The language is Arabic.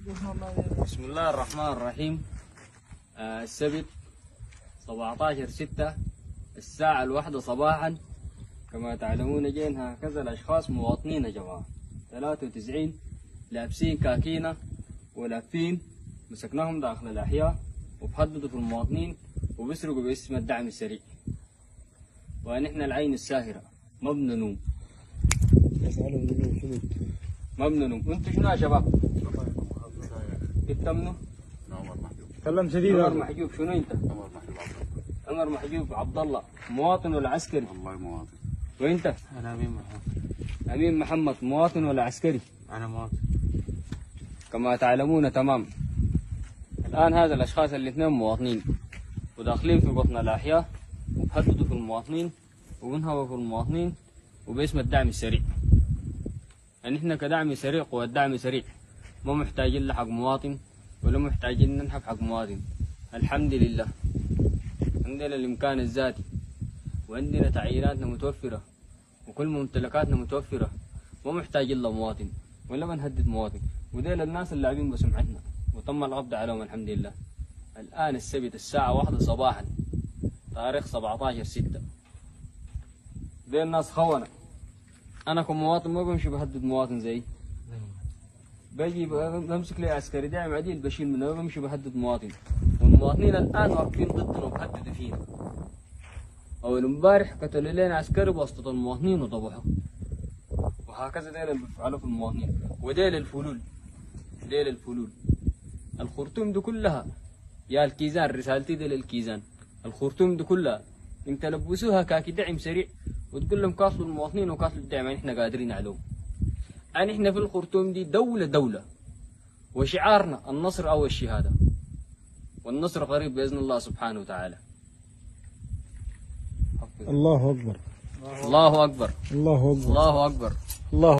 بسم الله الرحمن الرحيم. السبت 17/6 الساعة 1 صباحا. كما تعلمون جينا هكذا الأشخاص مواطنين يا جماعة 93 لابسين كاكينة ولافين، مسكناهم داخل الأحياء وبحددوا في المواطنين وبيسرقوا باسم الدعم السريع. ونحن العين الساهرة ما بننوم ما بننوم. انتوا شنو يا شباب؟ انت منو؟ كلام شديد. عمر محجوب. شنو انت؟ عمر محجوب عبد الله، مواطن ولا عسكري؟ والله مواطن. وانت؟ أنا أمين محمد. امين محمد، مواطن ولا عسكري؟ أنا مواطن. كما تعلمون تمام. الان هذا الاشخاص الاثنين مواطنين وداخلين في بطن الاحياء وبحددوا في المواطنين وبنهبوا في المواطنين وباسم الدعم السريع. يعني احنا كدعم سريع، قوة الدعم سريع، ما محتاجين لحق مواطن ولا محتاجين ننحب حق مواطن. الحمد لله عندنا الامكان الذاتي وعندنا تعييناتنا متوفرة وكل ممتلكاتنا متوفرة، ما محتاجين لمواطن ولا بنهدد مواطن. وديل الناس اللاعبين بسمعتنا وتم القبض عليهم الحمد لله. الآن السبت الساعة 1 صباحا تاريخ 17/6. ديل الناس خونة. أنا كمواطن ما بمشي بهدد مواطن زي باجي بمسك لي عسكري داعم عديل بشيل منه، ما بمشي بهدد مواطن. والمواطنين الآن واقفين ضدنا وبهددوا فينا. أول امبارح قتلوا لنا عسكري بواسطة المواطنين وطبحوا. وهكذا ديل اللي بيفعلوا في المواطنين. وديل الفلول، ديل الفلول الخرطوم دي كلها يا الكيزان، رسالتي ديل الكيزان. الخرطوم دي كلها ان تلبسوها كاكي دعم سريع وتقول لهم قاتلوا المواطنين وقاتلوا الدعم، يعني احنا قادرين عليهم. يعني احنا في الخرطوم دي دولة وشعارنا النصر او الشهادة، والنصر قريب باذن الله سبحانه وتعالى. الله أكبر. الله اكبر. الله أكبر. الله اكبر. الله